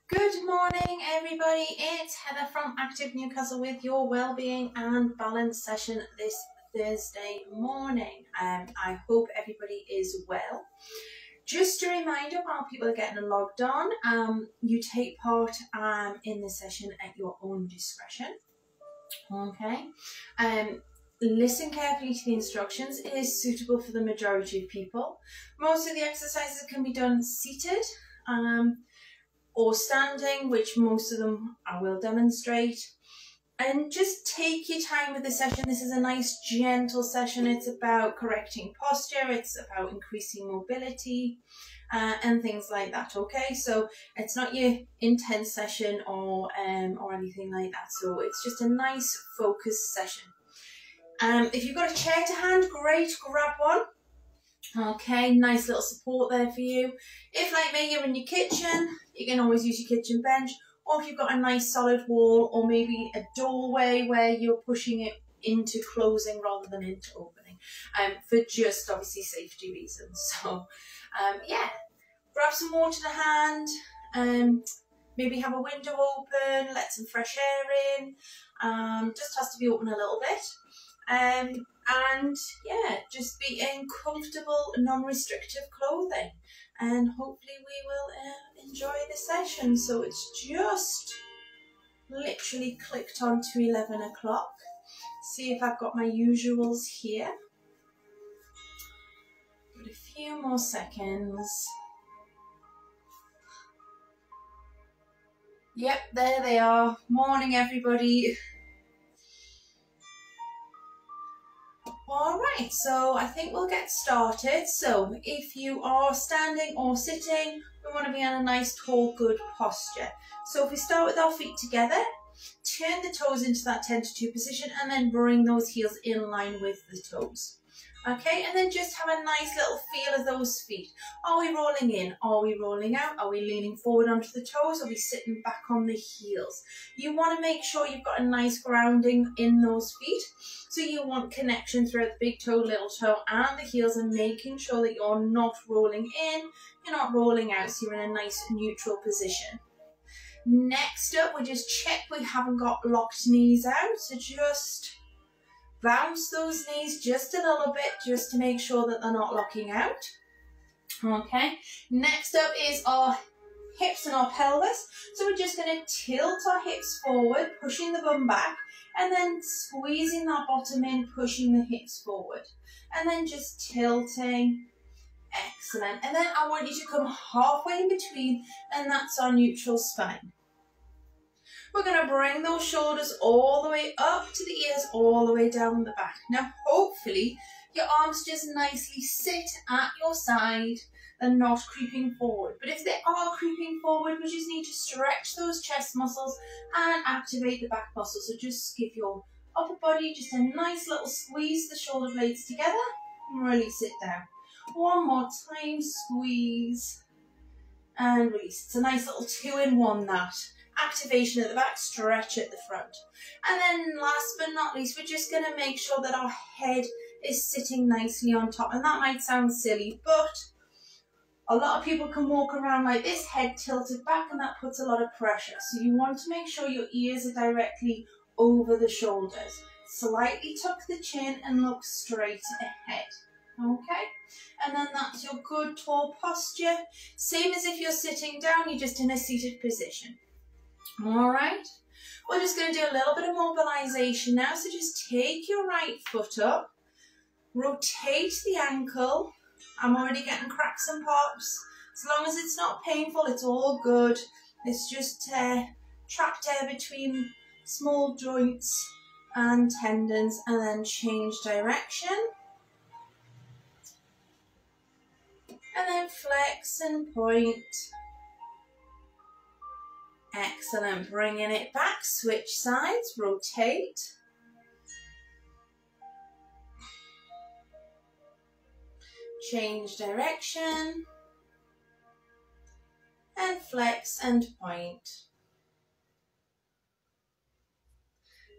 Good morning, everybody. It's Heather from Active Newcastle with your Wellbeing and Balance session this Thursday morning. I hope everybody is well. Just a reminder, while people are getting logged on, you take part in the session at your own discretion. Okay. Listen carefully to the instructions. It is suitable for the majority of people. Most of the exercises can be done seated or standing, which most of them I will demonstrate. And just take your time with the session. This is a nice gentle session. It's about correcting posture, it's about increasing mobility and things like that. Okay, so it's not your intense session or anything like that. So it's just a nice focused session. If you've got a chair to hand, great, grab one. Okay, nice little support there for you. If, like me, you're in your kitchen, you can always use your kitchen bench, or if you've got a nice solid wall or maybe a doorway where you're pushing it into closing rather than into opening, for just obviously safety reasons. So yeah, grab some water to hand, maybe have a window open, let some fresh air in, just has to be open a little bit. And yeah, just be in comfortable, non-restrictive clothing, and hopefully we will enjoy the session. So it's just literally clicked on to 11 o'clock. See if I've got my usuals here. Give it a few more seconds. Yep, there they are. Morning, everybody. Alright, so I think we'll get started. So if you are standing or sitting, we want to be in a nice tall good posture. So if we start with our feet together, turn the toes into that 10 to 2 position and then bring those heels in line with the toes. Okay, and then just have a nice little feel of those feet. Are we rolling in? Are we rolling out? Are we leaning forward onto the toes? Are we sitting back on the heels? You want to make sure you've got a nice grounding in those feet. So you want connection throughout the big toe, little toe and the heels, and making sure that you're not rolling in, you're not rolling out, so you're in a nice neutral position. Next up, we just check we haven't got locked knees out, so just bounce those knees just a little bit, just to make sure that they're not locking out. Okay, next up is our hips and our pelvis. So we're just going to tilt our hips forward, pushing the bum back, and then squeezing that bottom in, pushing the hips forward. And then just tilting. Excellent. And then I want you to come halfway in between, and that's our neutral spine. We're going to bring those shoulders all the way up to the ears, all the way down the back. Now, hopefully, your arms just nicely sit at your side and not creeping forward. But if they are creeping forward, we just need to stretch those chest muscles and activate the back muscles. So just give your upper body just a nice little squeeze, the shoulder blades together, and release it down. One more time, squeeze and release. It's a nice little 2-in-1 that. Activation at the back, stretch at the front. And then last but not least, we're just going to make sure that our head is sitting nicely on top. And that might sound silly, but a lot of people can walk around like this, head tilted back, and that puts a lot of pressure. So you want to make sure your ears are directly over the shoulders. Slightly tuck the chin and look straight ahead. Okay, and then that's your good tall posture. Same as if you're sitting down, you're just in a seated position. All right, we're just going to do a little bit of mobilization now. So just take your right foot up, rotate the ankle. I'm already getting cracks and pops. As long as it's not painful, it's all good. It's just trapped air between small joints and tendons, and then change direction. And then flex and point. Excellent, bringing it back, switch sides, rotate. Change direction. And flex and point.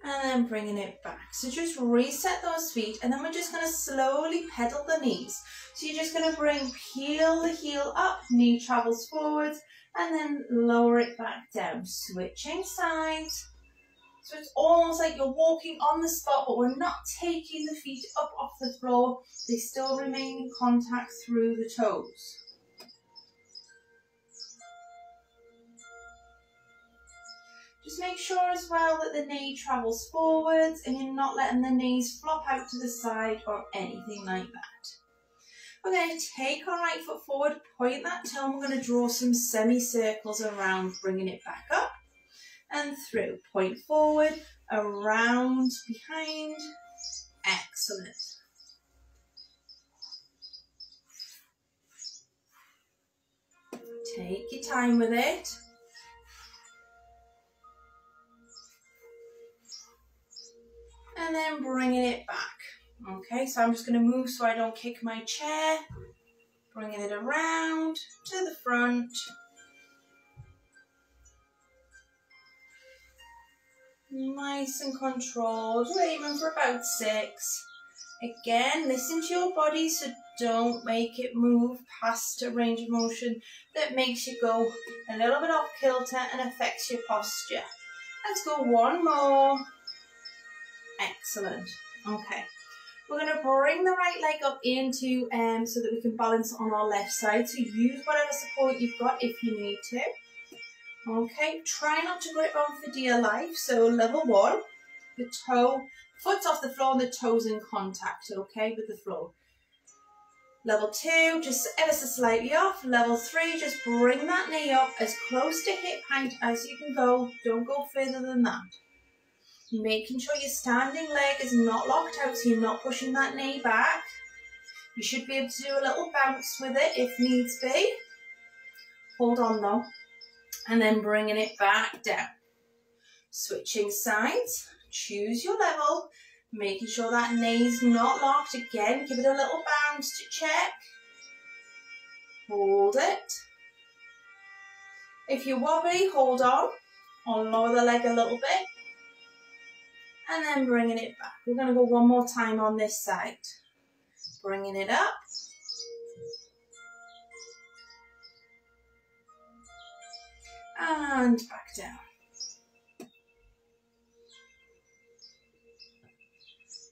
and then bringing it back. So just reset those feet, and then we're just going to slowly pedal the knees. So you're just going to peel the heel up, knee travels forwards, and then lower it back down, switching sides. So it's almost like you're walking on the spot, but we're not taking the feet up off the floor. They still remain in contact through the toes. Just make sure as well that the knee travels forwards and you're not letting the knees flop out to the side or anything like that. We're going to take our right foot forward, point that toe, and we're going to draw some semicircles around, bringing it back up and through. Point forward, around, behind. Excellent. Take your time with it. And then bringing it back. Okay, so I'm just going to move so I don't kick my chair. Bringing it around to the front. Nice and controlled. We're aiming for about 6. Again, listen to your body, so don't make it move past a range of motion that makes you go a little bit off kilter and affects your posture. Let's go one more. Excellent. Okay. We're going to bring the right leg up into so that we can balance on our left side. So use whatever support you've got if you need to. Okay, try not to grip on for dear life. So level 1, the foot's off the floor and the toes in contact, okay, with the floor. Level 2, just ever so slightly off. Level 3, just bring that knee up as close to hip height as you can go. Don't go further than that. Making sure your standing leg is not locked out, so you're not pushing that knee back. You should be able to do a little bounce with it if needs be. Hold on though. And then bringing it back down. Switching sides. Choose your level. Making sure that knee's not locked. Again, give it a little bounce to check. Hold it. If you're wobbly, hold on. Or lower the leg a little bit. And then bringing it back. We're going to go one more time on this side. Bringing it up. And back down.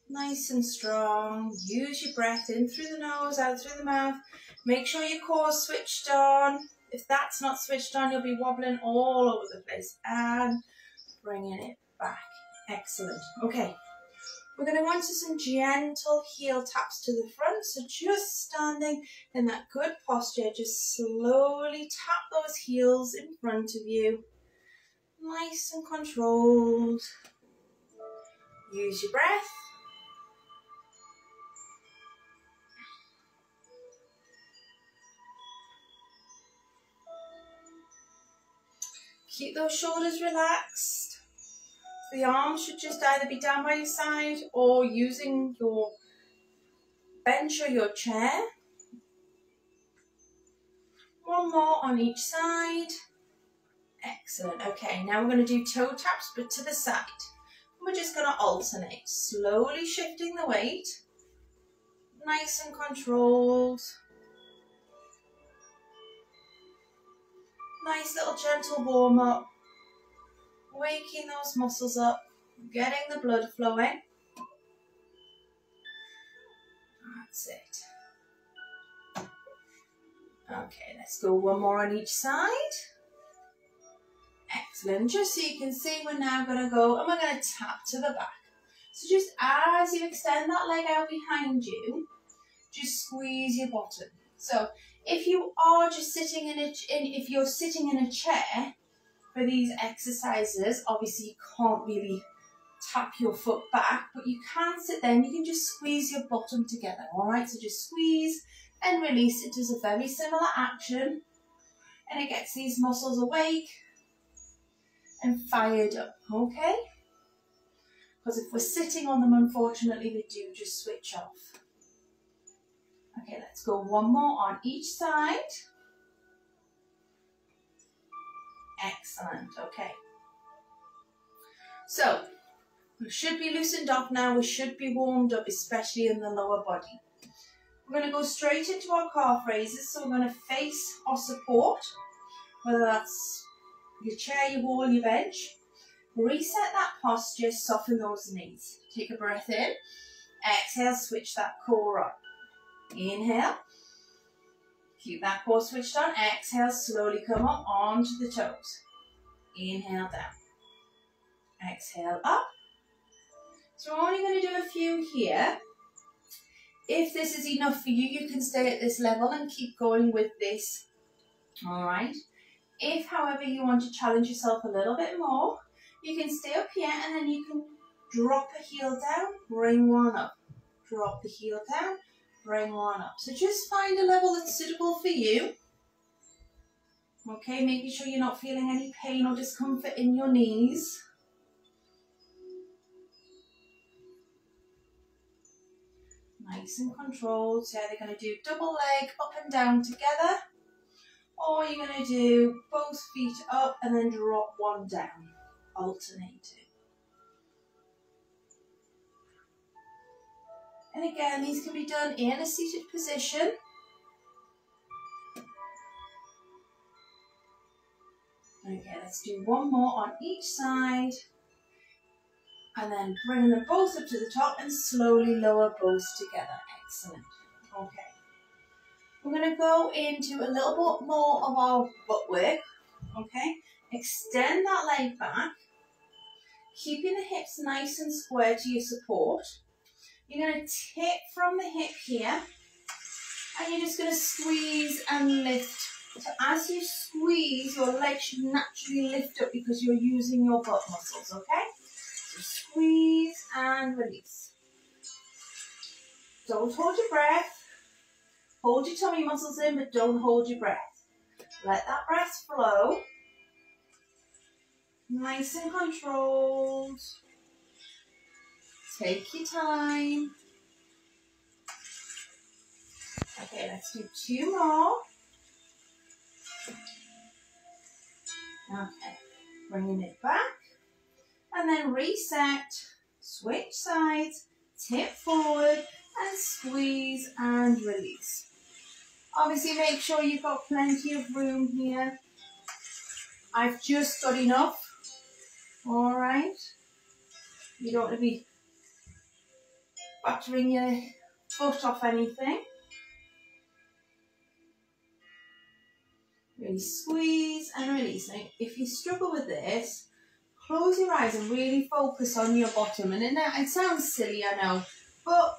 Nice and strong. Use your breath in through the nose, out through the mouth. Make sure your core's switched on. If that's not switched on, you'll be wobbling all over the place. And bringing it back. Excellent. Okay, we're going to go into some gentle heel taps to the front. So just standing in that good posture, just slowly tap those heels in front of you. Nice and controlled. Use your breath. Keep those shoulders relaxed. The arms should just either be down by your side or using your bench or your chair. One more on each side. Excellent. Okay, now we're going to do toe taps, but to the side. We're just going to alternate, slowly shifting the weight. Nice and controlled. Nice little gentle warm up. Waking those muscles up, getting the blood flowing. That's it. Okay, let's go one more on each side. Excellent. Just so you can see, we're now going to go and we're going to tap to the back. So just as you extend that leg out behind you, just squeeze your bottom. So if you are just sitting if you're sitting in a chair, for these exercises, obviously you can't really tap your foot back, but you can sit there and you can just squeeze your bottom together, all right? So just squeeze and release. It does a very similar action, and it gets these muscles awake and fired up, okay? Because if we're sitting on them, unfortunately, they do just switch off. Okay, let's go one more on each side. Excellent, okay. So, We should be loosened up now. We should be warmed up, especially in the lower body. We're going to go straight into our calf raises. So we're going to face our support, whether that's your chair, your wall, your bench. Reset that posture, soften those knees. Take a breath in. Exhale, switch that core up. Inhale. Keep that core switched on. Exhale, slowly come up onto the toes. Inhale down. Exhale up. So we're only going to do a few here. If this is enough for you, you can stay at this level and keep going with this. Alright. If, however, you want to challenge yourself a little bit more, you can stay up here and then you can drop a heel down, bring one up. Drop the heel down, bring one up. So just find a level that's suitable for you. Okay, making sure you're not feeling any pain or discomfort in your knees. Nice and controlled. So they're going to do double leg up and down together. Or you're going to do both feet up and then drop one down. Alternating. And again, these can be done in a seated position. Okay, let's do one more on each side. And then bring them both up to the top and slowly lower both together. Excellent. Okay. We're going to go into a little bit more of our butt work. Okay. Extend that leg back. Keeping the hips nice and square to your support. You're going to tip from the hip here. And you're just going to squeeze and lift. So as you squeeze, your legs should naturally lift up because you're using your butt muscles, okay? So squeeze and release. Don't hold your breath. Hold your tummy muscles in, but don't hold your breath. Let that breath flow. Nice and controlled. Take your time. Okay, let's do two more. Okay, bringing it back. And then reset, switch sides, tip forward, and squeeze and release. Obviously, make sure you've got plenty of room here. I've just got enough. All right. You don't want to be battering your foot off anything. Really squeeze and release. Now, if you struggle with this, close your eyes and really focus on your bottom. And it sounds silly, I know, but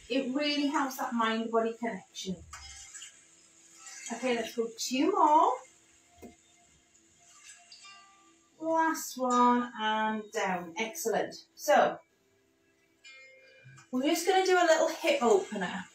it really helps that mind-body connection. Okay, let's go two more. Last one and down. Excellent. So, we're just going to do a little hip opener.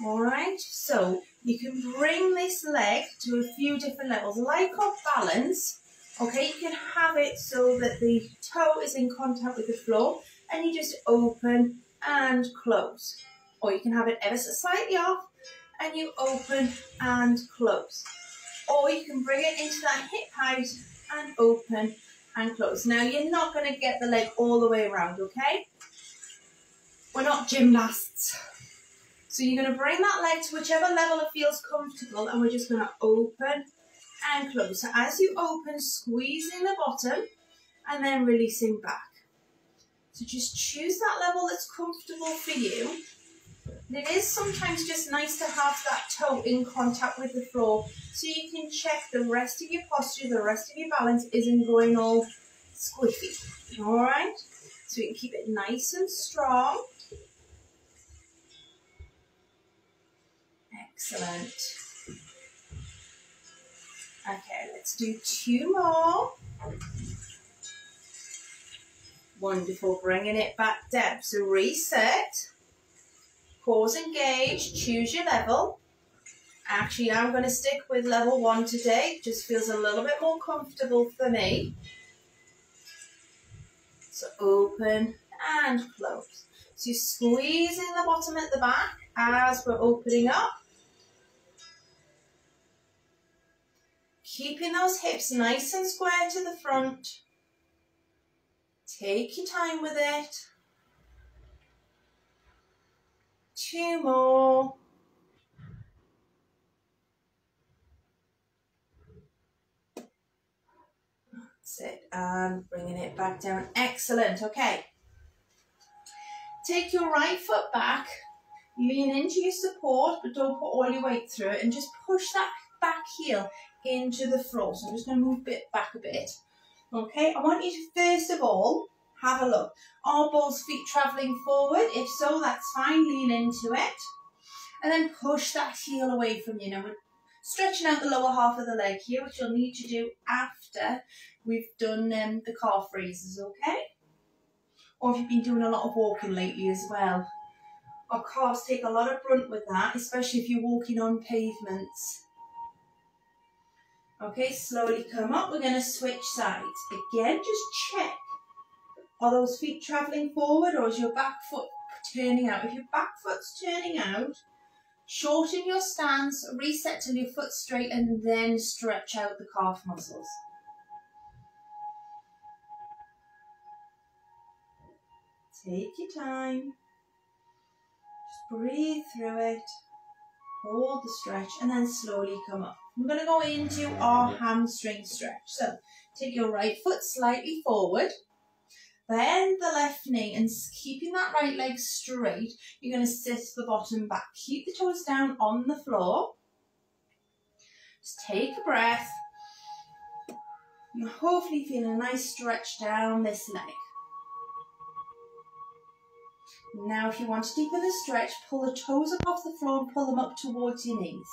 All right, so you can bring this leg to a few different levels. Like our balance, okay, you can have it so that the toe is in contact with the floor and you just open and close. Or you can have it ever so slightly off and you open and close. Or you can bring it into that hip height and open and close. Now, you're not going to get the leg all the way around, okay? We're not gymnasts. So you're going to bring that leg to whichever level it feels comfortable and we're just going to open and close. So as you open, squeezing the bottom and then releasing back. So just choose that level that's comfortable for you. And it is sometimes just nice to have that toe in contact with the floor so you can check the rest of your posture, the rest of your balance isn't going all squiffy. All right? So you can keep it nice and strong. Excellent. Okay, let's do two more. Wonderful, bringing it back down. So reset, pause, engage, choose your level. Actually, I'm going to stick with level 1 today. It just feels a little bit more comfortable for me. So open and close. So you're squeezing the bottom at the back as we're opening up. Keeping those hips nice and square to the front. Take your time with it. 2 more. That's it. And bringing it back down. Excellent. Okay. Take your right foot back. Lean into your support, but don't put all your weight through it, and just push that back heel into the floor. So I'm just going to move back a bit. Okay, I want you to first of all have a look. Are both feet travelling forward? If so, that's fine. Lean into it. And then push that heel away from you. Now we're stretching out the lower half of the leg here, which you'll need to do after we've done the calf raises, okay? Or if you've been doing a lot of walking lately as well. Our calves take a lot of brunt with that, especially if you're walking on pavements. Okay, slowly come up. We're going to switch sides. Again, just check. Are those feet travelling forward, or is your back foot turning out? If your back foot's turning out, shorten your stance, reset till your foot's straight, and then stretch out the calf muscles. Take your time. Just breathe through it. Hold the stretch and then slowly come up. I'm going to go into our hamstring stretch. So take your right foot slightly forward. Bend the left knee and keeping that right leg straight, you're going to sit the bottom back. Keep the toes down on the floor. Just take a breath. And hopefully feel a nice stretch down this leg. Now if you want to deepen the stretch, pull the toes up off the floor and pull them up towards your knees.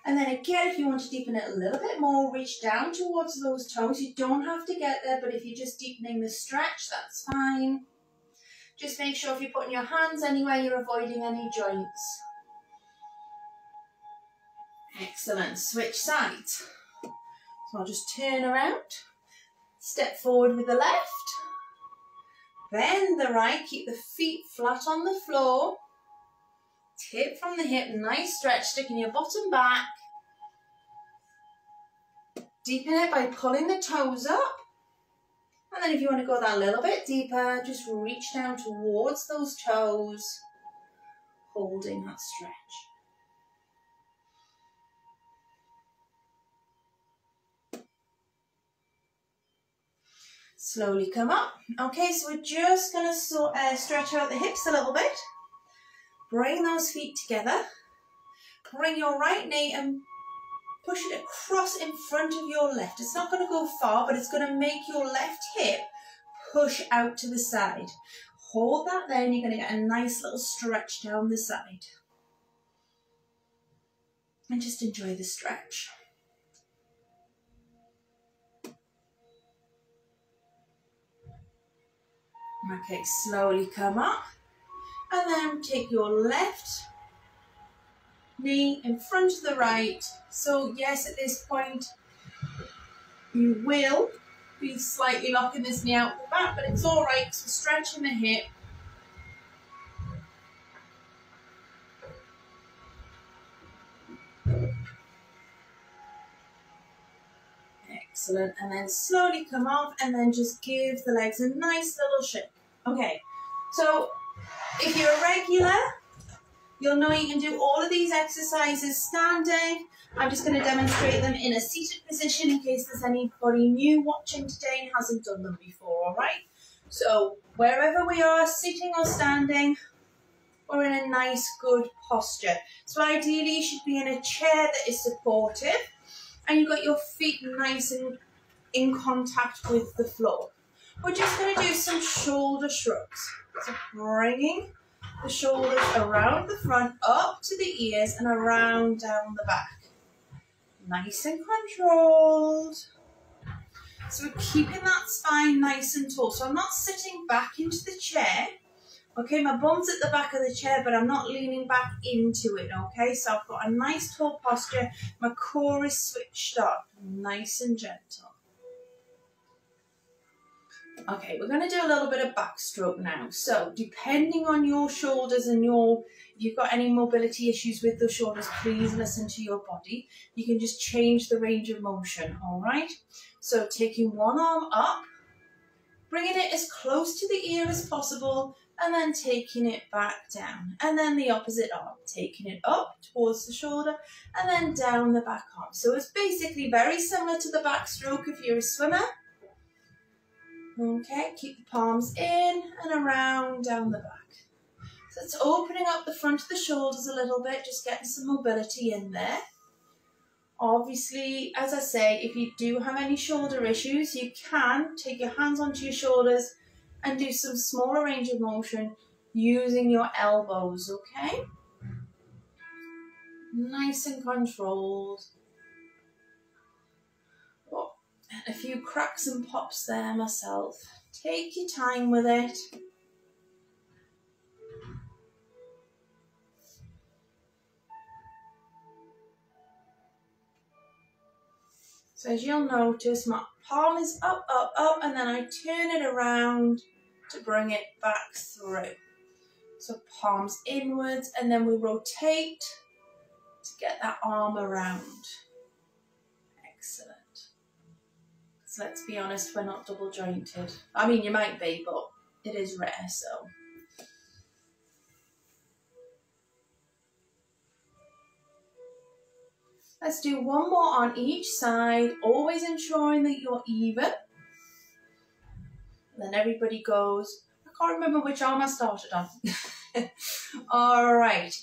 And then again, if you want to deepen it a little bit more, reach down towards those toes. You don't have to get there, but if you're just deepening the stretch, that's fine. Just make sure if you're putting your hands anywhere, you're avoiding any joints. Excellent. Switch sides. So I'll just turn around, step forward with the left. Bend the right, keep the feet flat on the floor. Tip from the hip, nice stretch, sticking your bottom back. Deepen it by pulling the toes up. And then if you want to go that a little bit deeper, just reach down towards those toes, holding that stretch. Slowly come up. Okay, so we're just going to stretch out the hips a little bit. Bring those feet together. Bring your right knee and push it across in front of your left. It's not going to go far, but it's going to make your left hip push out to the side. Hold that there and you're going to get a nice little stretch down the side. And just enjoy the stretch. Okay, slowly come up and then take your left knee in front of the right. So yes, at this point you will be slightly locking this knee out the back, but it's all right because we're stretching the hip. Excellent. And then slowly come off and then just give the legs a nice little shake. Okay, so if you're a regular, you'll know you can do all of these exercises standing. I'm just going to demonstrate them in a seated position in case there's anybody new watching today and hasn't done them before, all right? So wherever we are, sitting or standing, we're in a nice, good posture. So ideally you should be in a chair that is supportive and you've got your feet nice and in contact with the floor. We're just going to do some shoulder shrugs. So bringing the shoulders around the front, up to the ears and around down the back. Nice and controlled. So we're keeping that spine nice and tall. So I'm not sitting back into the chair. Okay, my bum's at the back of the chair, but I'm not leaning back into it, okay? So I've got a nice tall posture. My core is switched up, nice and gentle. Okay, we're going to do a little bit of backstroke now. So depending on your shoulders and your you've got any mobility issues with those shoulders, please listen to your body. You can just change the range of motion, all right? So taking one arm up, bringing it as close to the ear as possible, and then taking it back down. And then the opposite arm, taking it up towards the shoulder, and then down the back arm. So it's basically very similar to the backstroke if you're a swimmer. Okay, keep the palms in and around down the back. So it's opening up the front of the shoulders a little bit, just getting some mobility in there. Obviously, as I say, if you do have any shoulder issues, you can take your hands onto your shoulders and do some smaller range of motion using your elbows, okay? Nice and controlled. Oh, a few cracks and pops there myself. Take your time with it. So as you'll notice, my palm is up, up, up, and then I turn it around to bring it back through. So palms inwards, and then we rotate to get that arm around. Excellent. So let's be honest, we're not double jointed. I mean, you might be, but it is rare, so. Let's do one more on each side, always ensuring that you're even. And then everybody goes, I can't remember which arm I started on. All right,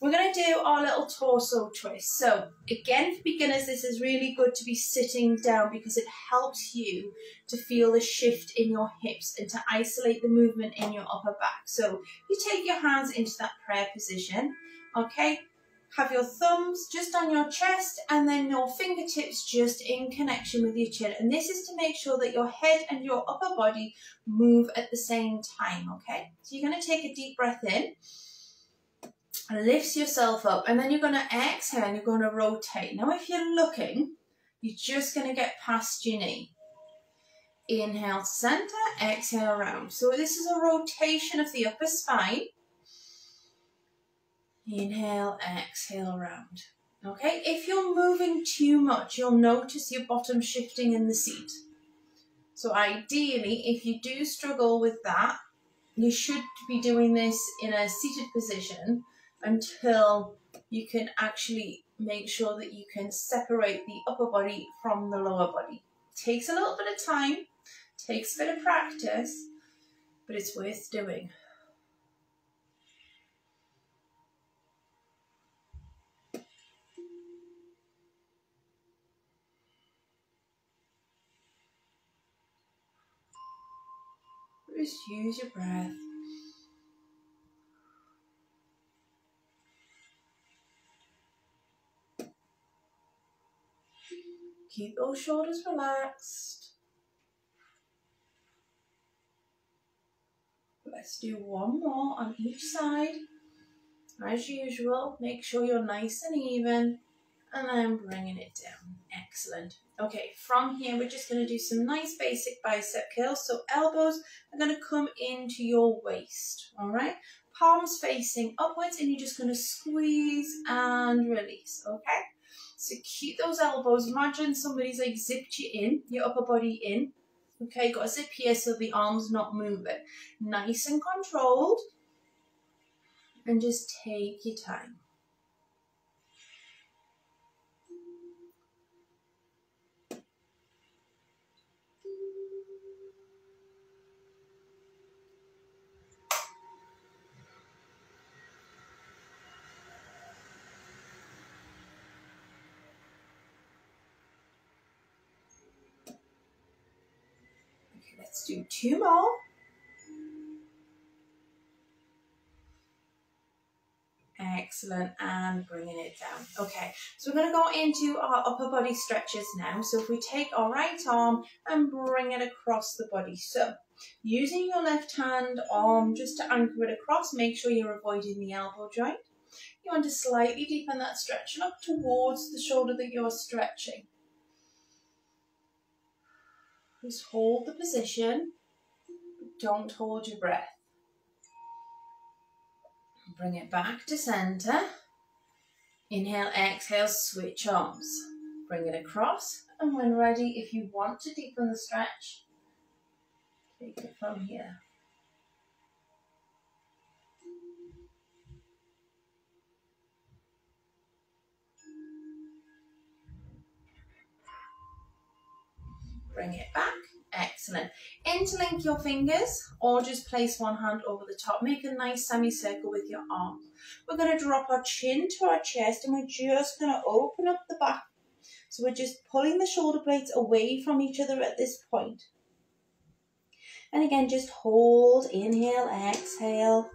we're going to do our little torso twist. So again, for beginners, this is really good to be sitting down because it helps you to feel the shift in your hips and to isolate the movement in your upper back. So you take your hands into that prayer position, okay? Have your thumbs just on your chest and then your fingertips just in connection with your chin. And this is to make sure that your head and your upper body move at the same time, okay? So you're going to take a deep breath in and lift yourself up. And then you're going to exhale and you're going to rotate. Now, if you're looking, you're just going to get past your knee. Inhale to center, exhale around. So this is a rotation of the upper spine. Inhale, exhale round. Okay, if you're moving too much, you'll notice your bottom shifting in the seat. So ideally, if you do struggle with that, you should be doing this in a seated position until you can actually make sure that you can separate the upper body from the lower body. It takes a little bit of time, takes a bit of practice, but it's worth doing. Just use your breath. Keep those shoulders relaxed. Let's do one more on each side. As usual, make sure you're nice and even, and then bringing it down. Excellent. Okay, from here, we're just going to do some nice basic bicep curls. So elbows are going to come into your waist, all right? Palms facing upwards, and you're just going to squeeze and release, okay? So keep those elbows. Imagine somebody's like zipped you in, your upper body in. Okay, got a zip here so the arm's not moving. Nice and controlled. And just take your time. Let's do two more. Excellent, and bringing it down. Okay, so we're going to go into our upper body stretches now. So if we take our right arm and bring it across the body. So using your left hand arm just to anchor it across, make sure you're avoiding the elbow joint. You want to slightly deepen that stretch and up towards the shoulder that you're stretching. Just hold the position, but don't hold your breath. Bring it back to center. Inhale, exhale, switch arms. Bring it across, and when ready, if you want to deepen the stretch, take it from here. Bring it back. Excellent. Interlink your fingers or just place one hand over the top. Make a nice semicircle with your arm. We're going to drop our chin to our chest and we're just going to open up the back. So we're just pulling the shoulder blades away from each other at this point. And again, just hold, inhale, exhale.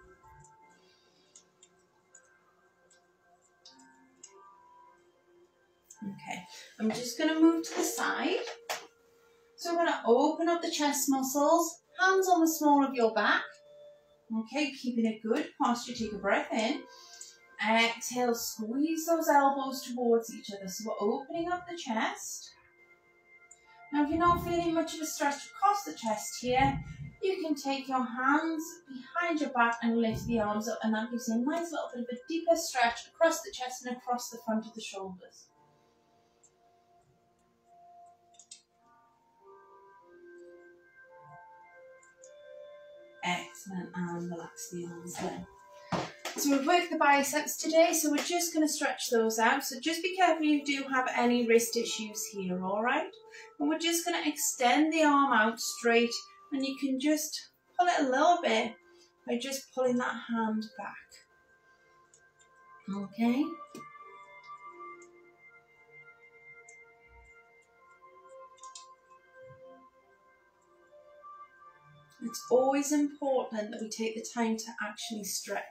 Okay, I'm just going to move to the side. So we're going to open up the chest muscles, hands on the small of your back. Okay, keeping a good posture, take a breath in. Exhale, squeeze those elbows towards each other. So we're opening up the chest. Now if you're not feeling much of a stretch across the chest here, you can take your hands behind your back and lift the arms up, and that gives you a nice little bit of a deeper stretch across the chest and across the front of the shoulders. Excellent, and relax the arms then. So we've worked the biceps today, so we're just going to stretch those out. So just be careful you do have any wrist issues here, alright? And we're just going to extend the arm out straight, and you can just pull it a little bit by just pulling that hand back. Okay? It's always important that we take the time to actually stretch.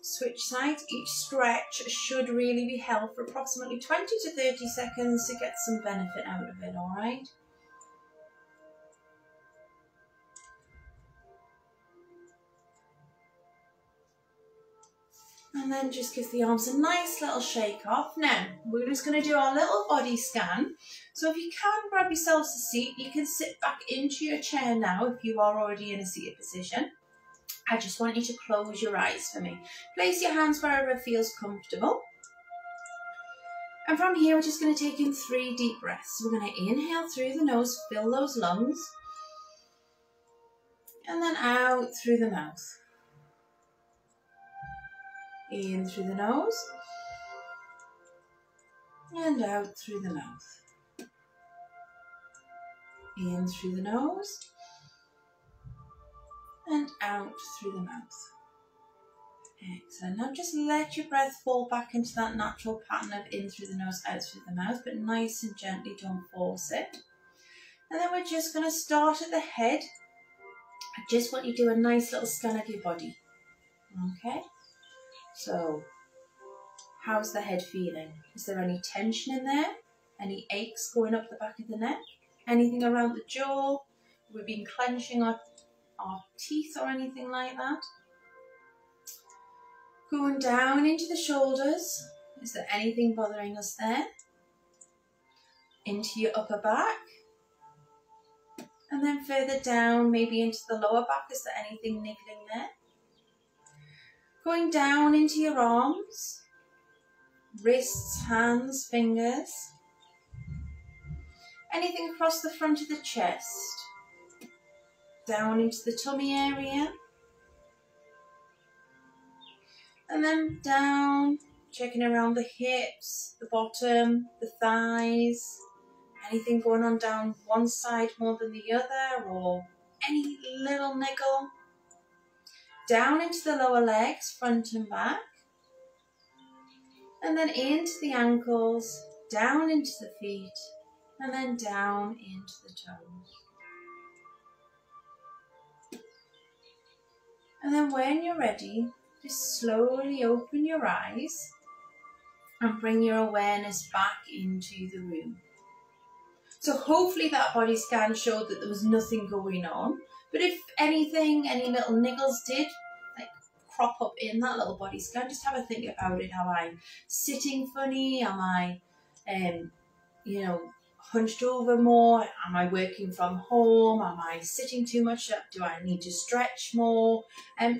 Switch sides. Each stretch should really be held for approximately 20 to 30 seconds to get some benefit out of it, alright? And then just give the arms a nice little shake off. Now, we're just going to do our little body scan. So if you can grab yourselves a seat, you can sit back into your chair now if you are already in a seated position. I just want you to close your eyes for me. Place your hands wherever it feels comfortable. And from here, we're just going to take in 3 deep breaths. We're going to inhale through the nose, fill those lungs. And then out through the mouth. In through the nose. And out through the mouth. In through the nose. And out through the mouth. Excellent. Now just let your breath fall back into that natural pattern of in through the nose, out through the mouth, but nice and gently, don't force it. And then we're just going to start at the head. I just want you to do a nice little scan of your body. Okay? So, how's the head feeling? Is there any tension in there? Any aches going up the back of the neck? Anything around the jaw? We've been clenching our teeth or anything like that? Going down into the shoulders. Is there anything bothering us there? Into your upper back. And then further down, maybe into the lower back. Is there anything niggling there? Going down into your arms, wrists, hands, fingers. Anything across the front of the chest. Down into the tummy area. And then down, checking around the hips, the bottom, the thighs. Anything going on down one side more than the other, or any little niggle. Down into the lower legs, front and back. And then into the ankles, down into the feet, and then down into the toes. And then when you're ready, just slowly open your eyes and bring your awareness back into the room. So hopefully that body scan showed that there was nothing going on. But if anything, any little niggles did like crop up in that little body scan, just have a think about it. Am I sitting funny? Am I, hunched over more? Am I working from home? Am I sitting too much? Do I need to stretch more?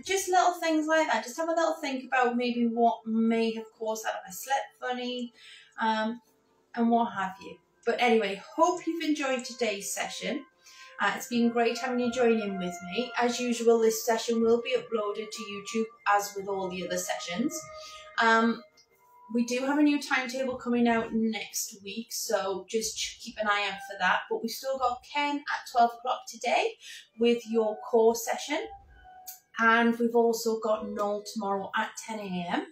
Just little things like that. Just have a little think about maybe what may have caused that. If I slept funny, and what have you. But anyway, hope you've enjoyed today's session. It's been great having you join in with me. As usual, this session will be uploaded to YouTube as with all the other sessions. We do have a new timetable coming out next week, so just keep an eye out for that. But we've still got Ken at 12 o'clock today with your core session. And we've also got Noel tomorrow at 10 a.m.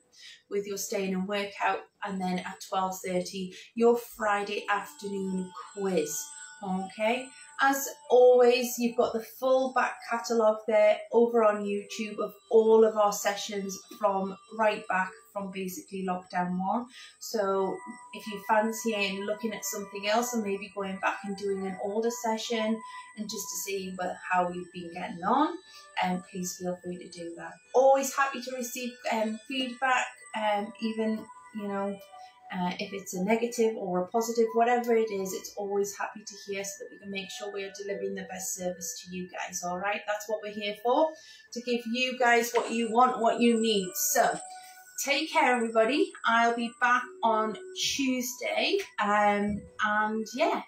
with your staying and workout. And then at 12:30, your Friday afternoon quiz. Okay. As always, you've got the full back catalogue there over on YouTube of all of our sessions from right back from basically lockdown 1. So if you fancy looking at something else and maybe going back and doing an older session and just to see how you've been getting on, please feel free to do that. Always happy to receive feedback, even, you know, if it's a negative or a positive, whatever it is, it's always happy to hear so that we can make sure we're delivering the best service to you guys, all right? That's what we're here for, to give you guys what you want, what you need. So take care, everybody. I'll be back on Tuesday, and yeah,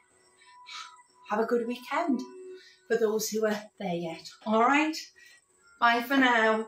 have a good weekend for those who are there yet, all right? Bye for now.